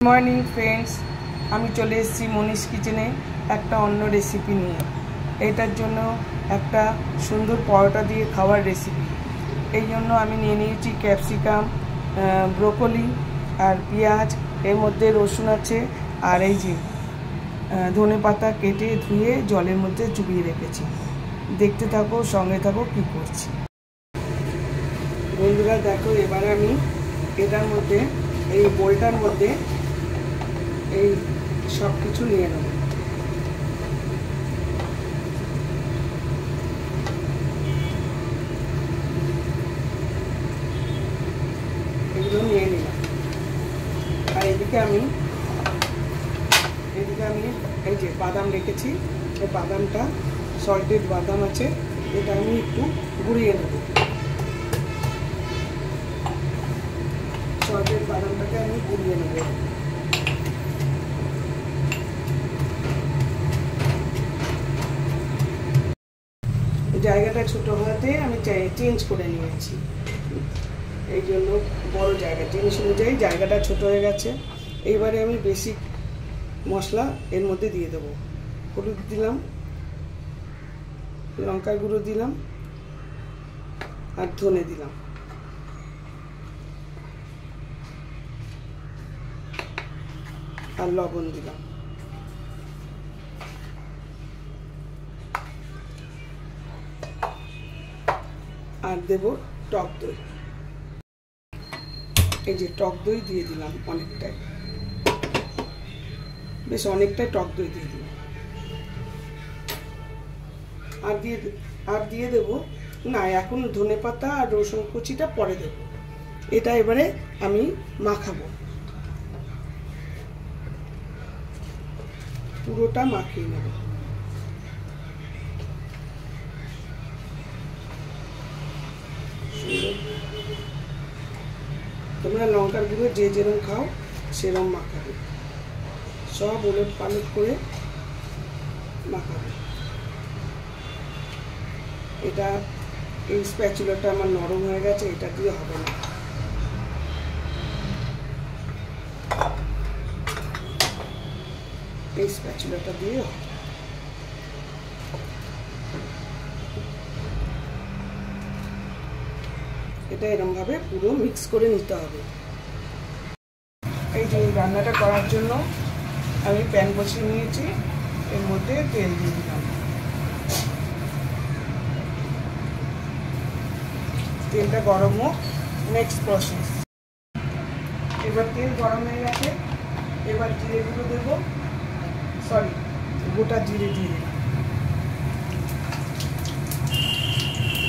Morning friends, আমি চলে এসেছি মনীষ কিচেনে একটা অন্য রেসিপি নিয়ে। এটার জন্য একটা সুন্দর পরোটা দিয়ে খাওয়ার রেসিপি। এই জন্য আমি নিয়ে নিয়েছি ক্যাপসিকাম, ব্রোকলি আর পেঁয়াজ, এর মধ্যে রসুন আছে, আর এই যে ধনেপাতা কেটে ধুয়ে জলের মধ্যে চুবিয়ে রেখেছি। দেখতে থাকো, সঙ্গে থাকো কী করছি। বন্ধুরা দেখো, এবার আমি এটার মধ্যে এই বোলটার মধ্যে এই সব কিছু নিয়ে নেব। এগুলো নিয়ে নিলাম। আর এদিকে আমি এই যে বাদাম রেখেছি, এই বাদামটা সল্টেড বাদাম আছে, এটা আমি একটু গুঁড়িয়ে নেব। সল্টেড বাদামটাকে আমি গুঁড়িয়ে নেব। জায়গাটা ছোট হওয়াতে আমি চেঞ্জ করে নিয়েছি, এই জন্য বড় জায়গা জিনিস অনুযায়ী জায়গাটা ছোট হয়ে গেছে। এইবারে আমি বেসিক মশলা এর মধ্যে দিয়ে দেবো। হলুদ দিলাম, লঙ্কার গুঁড়ো দিলাম, আর ধনে দিলাম, আর লবণ দিলাম। আর দেব টক দই। এই যে টক দই দিয়ে দিলাম অনেকটাই, বেশ অনেকটাই টক দই দিয়ে দিলাম। আর দিয়ে দেব না, এখন ধনেপাতা আর রসুন কুচিটা পরে দেব। এটা এবারে আমি মাখাবো, পুরোটা মাখিয়ে নেব। তোমরা লঙ্কার গুঁড়ো যে যেরকম খাও সেরকম মাখাবে, সব ওলট পালট করে মাখাবে। এটা এই স্প্যাচুলাটা আমার নরম হয়ে গেছে, এটা দিয়ে হবে না। এই স্প্যাচুলাটা দিয়ে হবে। এটা এরকম ভাবে পুরো মিক্স করে নিতে হবে। এই যে রান্নাটা করার জন্য আমি প্যান বসিয়ে নিয়েছি, এর মধ্যে তেল দিয়ে দিলাম। তেলটা গরম হোক, নেক্সট প্রসেস। এবার তেল গরম হয়ে গেছে, এবার জিরেগুলো দেবো, গোটা জিরে দিয়ে দিলাম,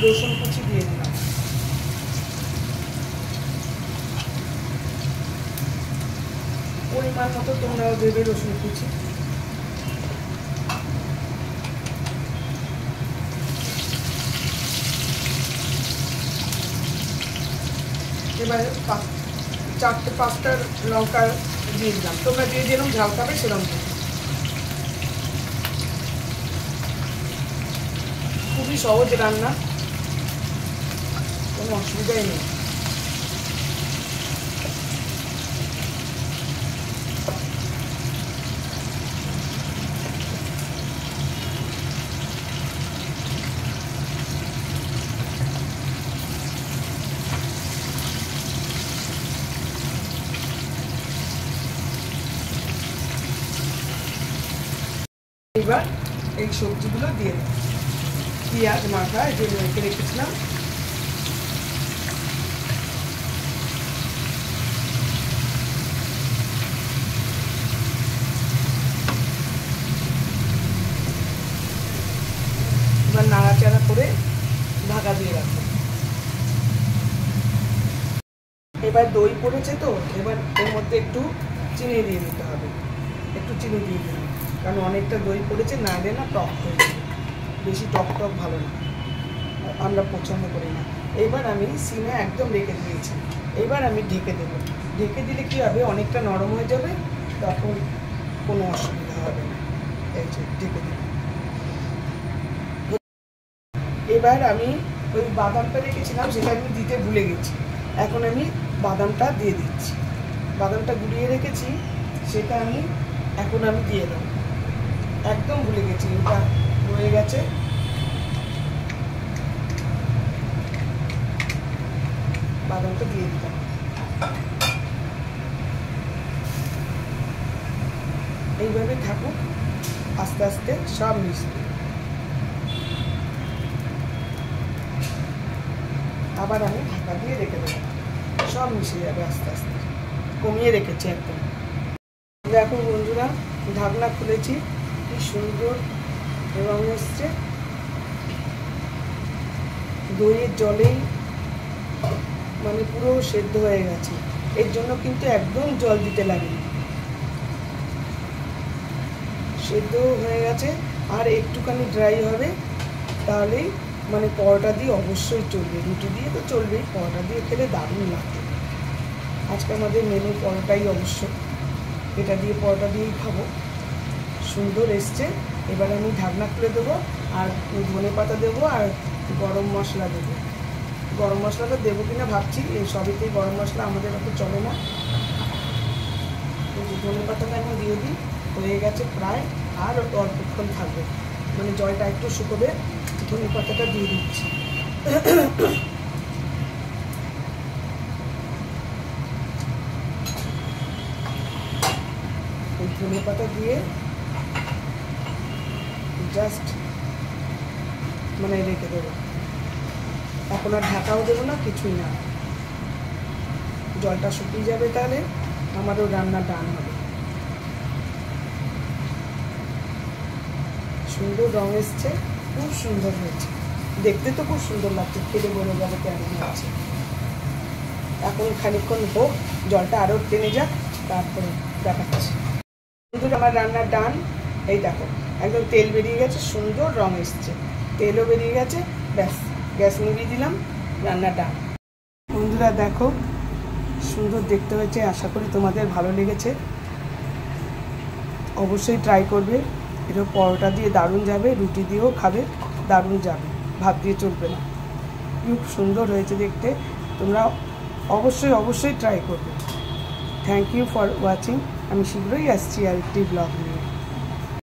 রসুন কুচি দিয়ে দিলাম, পরিমাণ মতো তোমরাও দেবে রসুন কুচি। এবারে 4-5টা লঙ্কা দিয়ে দিলাম, তোমরা যে যেরকম ঝাল খাবে সেরকম। খুবই সহজ রান্না, কোনো অসুবিধাই নেই। এবার এই সবজিগুলো দিয়ে দেব। পেঁয়াজ মাখা যে মেখে রেখেছিলাম, এবার নাড়াচাড়া করে ঢাকা দিয়ে রাখবো। এবার দই পড়েছে তো, এবার এর মধ্যে একটু চিনি দিয়ে দিতে হবে। একটু চিনি দিয়ে দিলাম, কারণ অনেকটা দই পড়েছে, না হলে না টক হয়ে যাবে। বেশি টক ভালো না, আমরা পছন্দ করি না। এবার আমি সিমে একদম রেখে দিয়েছি, এবার আমি ঢেকে দেবো। ঢেকে দিলে কি হবে, অনেকটা নরম হয়ে যাবে, তখন কোনো অসুবিধা হবে না। এই যে ঢেকে দেবো। এবার আমি ওই বাদামটা রেখেছিলাম, সেটা আমি দিতে ভুলে গেছি, এখন আমি বাদামটা দিয়ে দিচ্ছি। বাদামটা গুঁড়িয়ে রেখেছি, সেটা আমি এখন দিয়ে দেবো। একদম ভুলে গেছি, এটা রয়ে গেছে। বাদামটা দিয়ে দিতাম। এইভাবে থাকুক, আস্তে আস্তে সব মিশবে। আবার আমি ঢাকা দিয়ে রেখে দেবো, সব মিশে যাবে আস্তে আস্তে। কমিয়ে রেখেছি একদম। দেখো বন্ধুরা, ঢাকনা খুলেছি, কি সুন্দর রং এসছে। দইয়ের জলেই মানে পুরো সেদ্ধ হয়ে গেছে। এর জন্য কিন্তু একদম জল দিতে লাগেনি, সেদ্ধ হয়ে গেছে। আর একটুখানি ড্রাই হবে, তাহলেই মানে পরোটা দিয়ে অবশ্যই চলবে। রুটি দিয়ে তো চলবেই, পরোটা দিয়ে খেলে দারুণ লাগবে। আজকে আমাদের মেনু পরোটাই অবশ্য, এটা দিয়ে পরোটা দিয়েই খাবো। সুন্দর এসছে। এবার আমি ঢাকনা খুলে দেবো, আর ধনে পাতা দেবো, আর গরম মশলা দেবো। গরম মশলাটা দেবো কিনা ভাবছি, এই সবেতেই গরম মশলা আমাদের অত চলে না। কিন্তু ধনে পাতাটা এখন দিয়ে দিই। হয়ে গেছে প্রায়, আর অল্পক্ষণ থাকবে, মানে জলটা একটু শুকোবে। ধনে পাতাটা দিয়ে দিচ্ছি। ধনে পাতা দিয়ে জাস্ট মানে রেখে দেবো। এখন আর ঢাকাও দেবো না, কিছুই না। জলটা শুকিয়ে যাবে, তাহলে আমারও রান্না ডান হবে। সুন্দর রং এসছে, খুব সুন্দর হয়েছে। দেখতে তো খুব সুন্দর লাগছে, খেলে বলে যাবে কেমন হচ্ছে। এখন খানিকক্ষণ হোক, জলটা আরও টেনে যাক, তারপরে দেখাচ্ছি। সুন্দর আমার রান্নার ডান। এই দেখো, একদম তেল বেরিয়ে গেছে, সুন্দর রং এসছে, তেলও বেরিয়ে গেছে। ব্যাস, গ্যাস নিভিয়ে দিলাম, রান্না ডান। বন্ধুরা দেখো, সুন্দর দেখতে হয়েছে। আশা করি তোমাদের ভালো লেগেছে। অবশ্যই ট্রাই করবে। এটা পরোটা দিয়ে দারুণ যাবে, রুটি দিয়েও খাবে, দারুণ যাবে। ভাত দিয়ে চলবে না। খুব সুন্দর হয়েছে দেখতে। তোমরা অবশ্যই ট্রাই করবে। Thank you for watching. আমি শীঘ্রই আসছি আরেকটি ব্লগ নিয়ে।